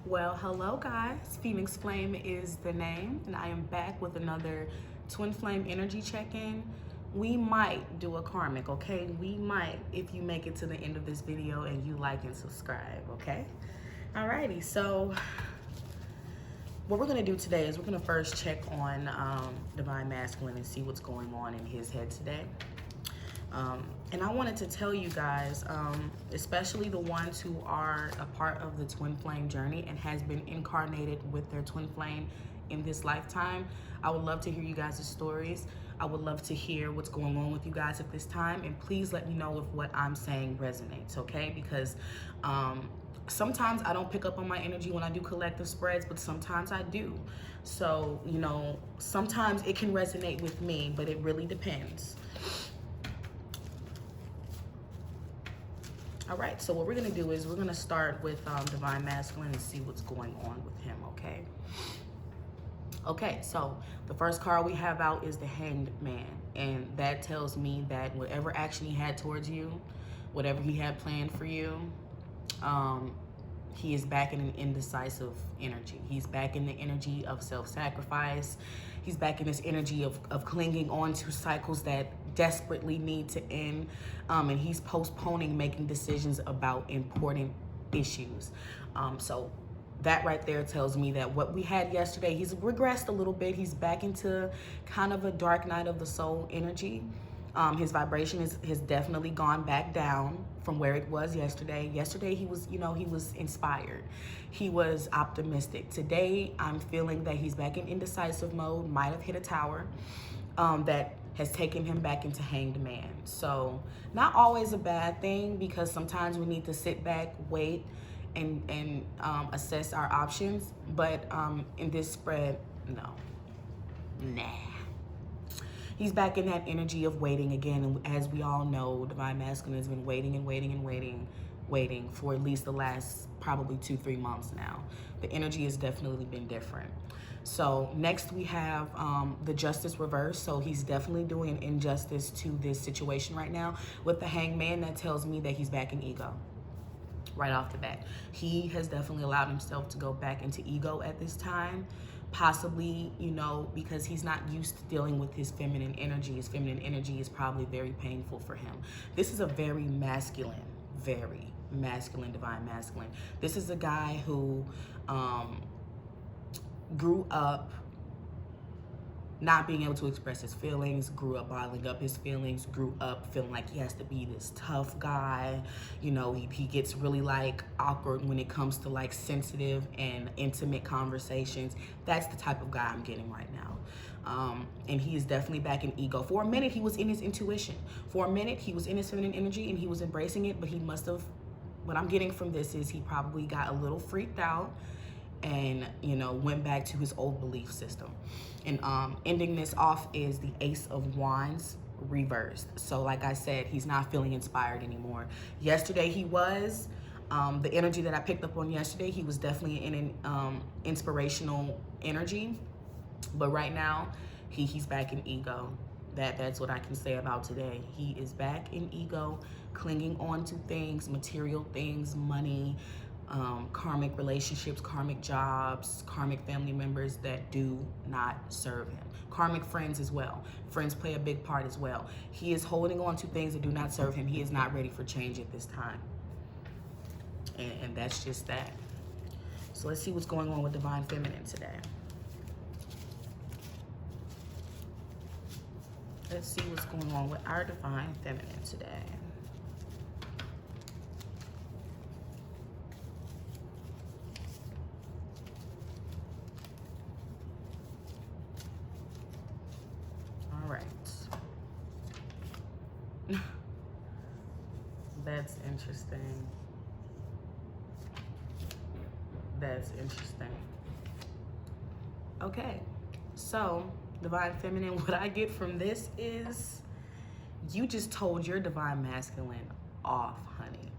Well, hello guys. Phoenix Flame is the name, and I am back with another twin flame energy check-in. We might do a karmic, okay? We might if you make it to the end of this video and you like and subscribe, okay? Alrighty, so what we're gonna do today is we're gonna first check on Divine Masculine and see what's going on in his head today. And I wanted to tell you guys, especially the ones who are a part of the twin flame journey and has been incarnated with their twin flame in this lifetime, I would love to hear you guys' stories. I would love to hear what's going on with you guys at this time, and please let me know if what I'm saying resonates, okay? Because sometimes I don't pick up on my energy when I do collective spreads, but sometimes I do. So, you know, sometimes it can resonate with me, but it really depends. All right, so what we're gonna do is we're gonna start with Divine Masculine and see what's going on with him, okay? Okay, so the first card we have out is the Hanged Man, and that tells me that whatever action he had towards you, whatever he had planned for you, he is back in an indecisive energy. He's back in the energy of self-sacrifice. He's back in this energy of clinging on to cycles that desperately need to end. And he's postponing making decisions about important issues. So that right there tells me that what we had yesterday, he's regressed a little bit. He's back into kind of a dark night of the soul energy. His vibration has definitely gone back down from where it was yesterday. Yesterday he was, you know, he was inspired. He was optimistic. Today I'm feeling that he's back in indecisive mode, might have hit a tower that has taken him back into Hanged Man. So not always a bad thing, because sometimes we need to sit back, wait, and assess our options. But in this spread, no, nah. He's back in that energy of waiting again. And as we all know, Divine Masculine has been waiting and waiting and waiting for at least the last probably 2-3 months now. The energy has definitely been different. So next we have the Justice reverse. So he's definitely doing an injustice to this situation right now. With the Hangman, that tells me that he's back in ego. Right off the bat, he has definitely allowed himself to go back into ego at this time. Possibly, you know, because he's not used to dealing with his feminine energy. His feminine energy is probably very painful for him. This is a very masculine Divine Masculine. This is a guy who grew up not being able to express his feelings, grew up bottling up his feelings, grew up feeling like he has to be this tough guy. You know, he gets really like awkward when it comes to like sensitive and intimate conversations. That's the type of guy I'm getting right now. And he is definitely back in ego. For a minute, he was in his intuition. For a minute, he was in his feminine energy and he was embracing it, but he must have, what I'm getting from this is he probably got a little freaked out and, you know, went back to his old belief system. And ending this off is the Ace of Wands reversed. So like I said, he's not feeling inspired anymore. Yesterday he was. The energy that I picked up on yesterday, he was definitely in an inspirational energy. But right now, he's back in ego. That's what I can say about today. He is back in ego, clinging on to things, material things, money, karmic relationships, karmic jobs, karmic family members that do not serve him. Karmic friends as well. Friends play a big part as well. He is holding on to things that do not serve him. He is not ready for change at this time. And that's just that. So let's see what's going on with Divine Feminine today. Let's see what's going on with our Divine Feminine today. All right. That's interesting. That's interesting. Okay, so Divine Feminine, what I get from this is you just told your Divine Masculine off, honey.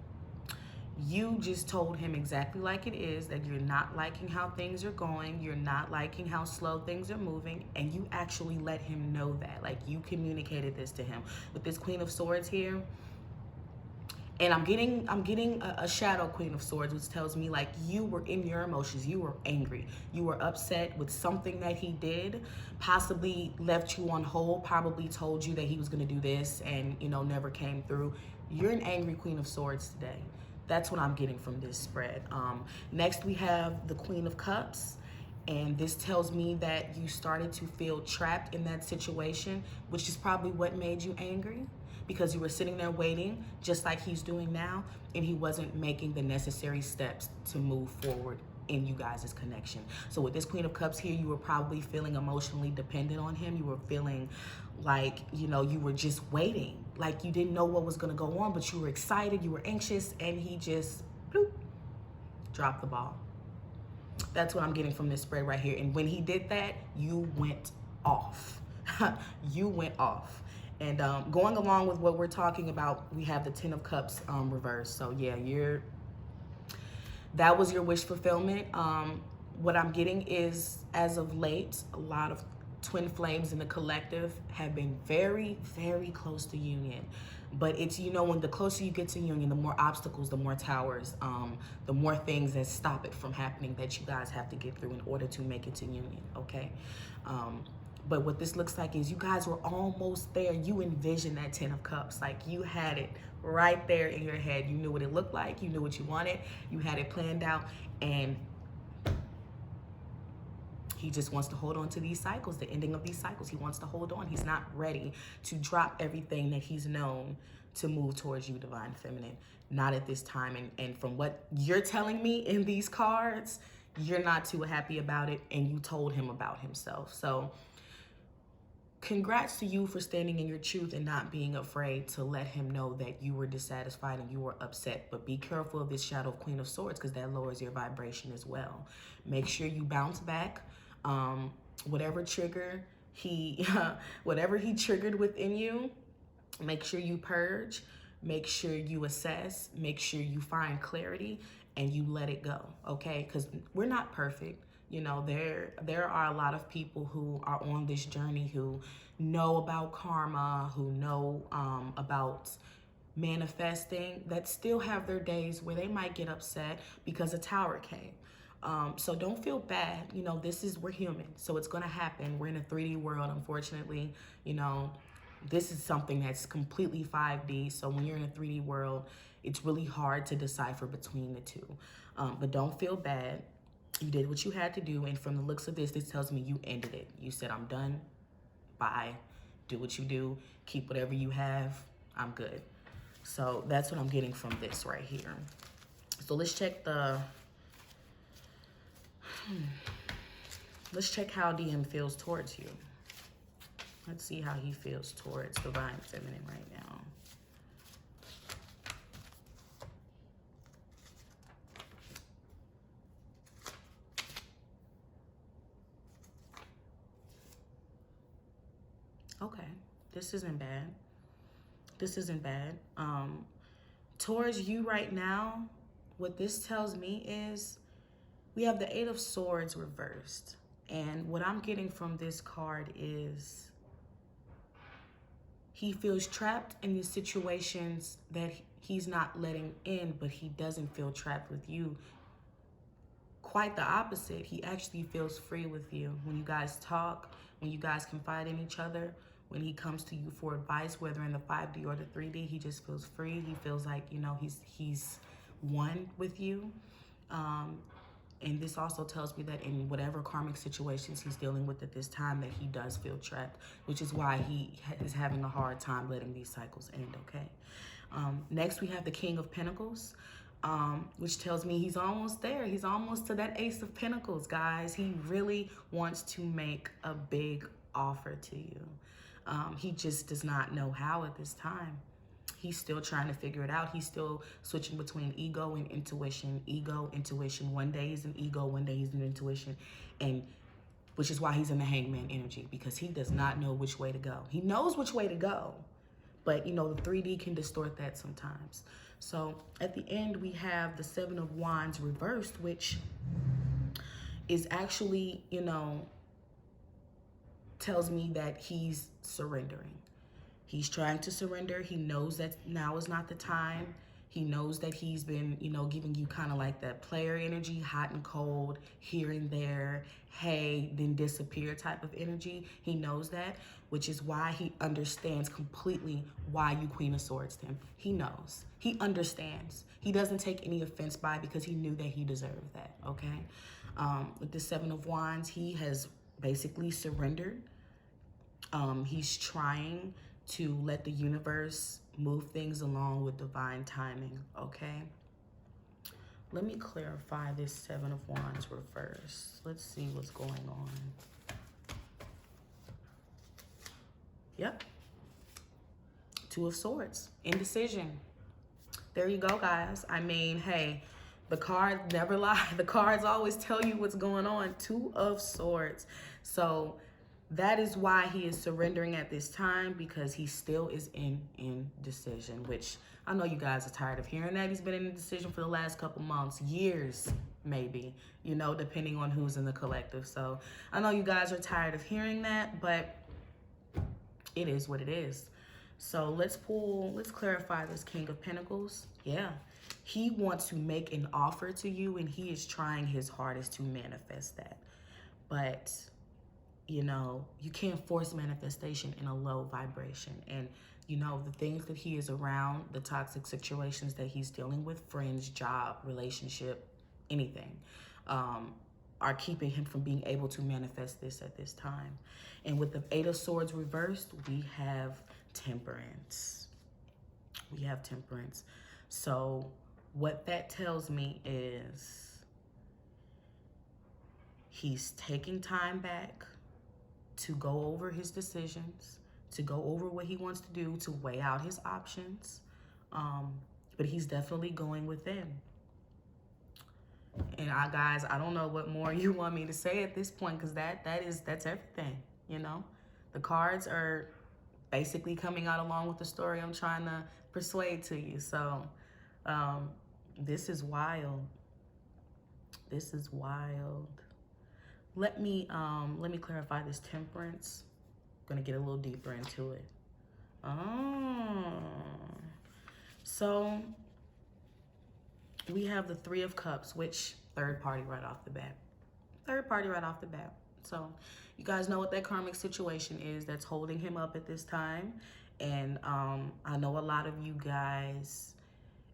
You just told him exactly like it is, that you're not liking how things are going, you're not liking how slow things are moving, and you actually let him know that. Like, you communicated this to him. With this Queen of Swords here, And I'm getting a shadow Queen of Swords, which tells me like you were in your emotions, you were angry, you were upset with something that he did, possibly left you on hold, probably told you that he was going to do this and, you know, never came through. You're an angry Queen of Swords today. That's what I'm getting from this spread. Next we have the Queen of Cups. And this tells me that you started to feel trapped in that situation, which is probably what made you angry, because you were sitting there waiting, just like he's doing now, and he wasn't making the necessary steps to move forward in you guys' connection. So with this Queen of Cups here, you were probably feeling emotionally dependent on him. You were feeling like, you know, you were just waiting, like you didn't know what was gonna go on, but you were excited, you were anxious, and he just bloop, dropped the ball. That's what I'm getting from this spread right here. And when he did that, you went off. You went off. And going along with what we're talking about, we have the Ten of Cups reversed. So yeah, that was your wish fulfillment. What I'm getting is, as of late, a lot of twin flames in the collective have been very, very close to union. But it's, you know, when the closer you get to union, the more obstacles, the more towers, the more things that stop it from happening that you guys have to get through in order to make it to union, okay? But what this looks like is you guys were almost there. You envisioned that Ten of Cups. Like you had it right there in your head. You knew what it looked like. You knew what you wanted. You had it planned out. And he just wants to hold on to these cycles, the ending of these cycles. He wants to hold on. He's not ready to drop everything that he's known to move towards you, Divine Feminine. Not at this time. And from what you're telling me in these cards, you're not too happy about it. And you told him about himself. So congrats to you for standing in your truth and not being afraid to let him know that you were dissatisfied and you were upset. But be careful of this shadow of Queen of Swords, because that lowers your vibration as well. Make sure you bounce back. Whatever trigger whatever he triggered within you, make sure you purge, make sure you assess, make sure you find clarity, and you let it go, okay? Because we're not perfect. You know, there are a lot of people who are on this journey who know about karma, who know about manifesting, that still have their days where they might get upset because a tower came. So don't feel bad. You know, we're human, so it's gonna happen. We're in a 3D world, unfortunately. You know, this is something that's completely 5D. So when you're in a 3D world, it's really hard to decipher between the two. But don't feel bad. You did what you had to do, and from the looks of this tells me you ended it. You said, I'm done, bye, do what you do, keep whatever you have, I'm good. So that's what I'm getting from this right here. So let's check let's check how DM feels towards you. Let's see how he feels towards Divine Feminine right now. Okay, this isn't bad. This isn't bad. Towards you right now, what this tells me is we have the Eight of Swords reversed. And what I'm getting from this card is he feels trapped in these situations that he's not letting in, but he doesn't feel trapped with you. Quite the opposite. He actually feels free with you. When you guys talk, when you guys confide in each other, when he comes to you for advice, whether in the 5D or the 3D, he just feels free. He feels like, you know, he's one with you. And this also tells me that in whatever karmic situations he's dealing with at this time, that he does feel trapped, which is why he is having a hard time letting these cycles end, okay? Next, we have the King of Pentacles, which tells me he's almost there. He's almost to that Ace of Pentacles, guys. He really wants to make a big offer to you. He just does not know how at this time. He's still trying to figure it out. He's still switching between ego and intuition. Ego, intuition. One day he's in ego, one day he's in intuition. And which is why he's in the Hangman energy, because he does not know which way to go. He knows which way to go, but you know, the 3D can distort that sometimes. So at the end, we have the Seven of Wands reversed, which is actually, you know, tells me that he's surrendering. He's trying to surrender. He knows that now is not the time. He knows that he's been, you know, giving you kind of like that player energy, hot and cold, here and there, hey, then disappear type of energy. He knows that, which is why he understands completely why you Queen of Swords him. He knows. He understands. He doesn't take any offense by it because he knew that he deserved that, okay? With the Seven of Wands, he has basically surrendered. He's trying to let the universe move things along with divine timing, okay? Let me clarify this Seven of Wands reverse. Let's see what's going on. Yep. Two of Swords, indecision. There you go, guys. I mean, hey, the cards never lie. The cards always tell you what's going on. Two of Swords. So that is why he is surrendering at this time, because he still is in indecision, which I know you guys are tired of hearing that. He's been in indecision for the last couple months, years, maybe, you know, depending on who's in the collective. So I know you guys are tired of hearing that, but it is what it is. So let's clarify this King of Pentacles. Yeah, he wants to make an offer to you, and he is trying his hardest to manifest that. But, you know, you can't force manifestation in a low vibration. And, you know, the things that he is around, the toxic situations that he's dealing with, friends, job, relationship, anything, are keeping him from being able to manifest this at this time. And with the Eight of Swords reversed, we have Temperance. We have Temperance. So what that tells me is he's taking time back to go over his decisions, to go over what he wants to do, to weigh out his options. But he's definitely going within. And guys, I don't know what more you want me to say at this point, because that's everything, you know? The cards are basically coming out along with the story I'm trying to persuade to you. So this is wild. This is wild. Let me clarify this Temperance. I'm gonna get a little deeper into it. So we have the Three of Cups, which third party right off the bat. Third party right off the bat. So you guys know what that karmic situation is that's holding him up at this time. And I know a lot of you guys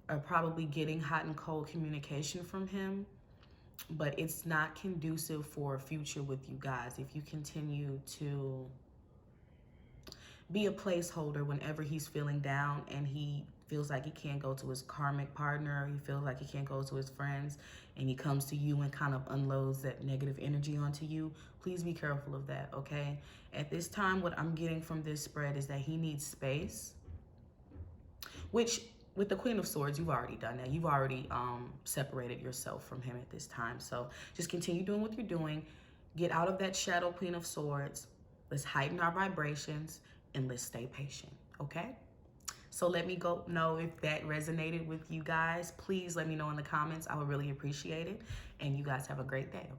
are probably getting hot and cold communication from him, but it's not conducive for a future with you guys if you continue to be a placeholder whenever he's feeling down and he feels like he can't go to his karmic partner, he feels like he can't go to his friends, and he comes to you and kind of unloads that negative energy onto you. Please be careful of that, okay? At this time, what I'm getting from this spread is that he needs space, which with the Queen of Swords, you've already done that. You've already separated yourself from him at this time. So just continue doing what you're doing. Get out of that shadow Queen of Swords. Let's heighten our vibrations and let's stay patient, okay? So let me know if that resonated with you guys. Please let me know in the comments. I would really appreciate it. And you guys have a great day, okay?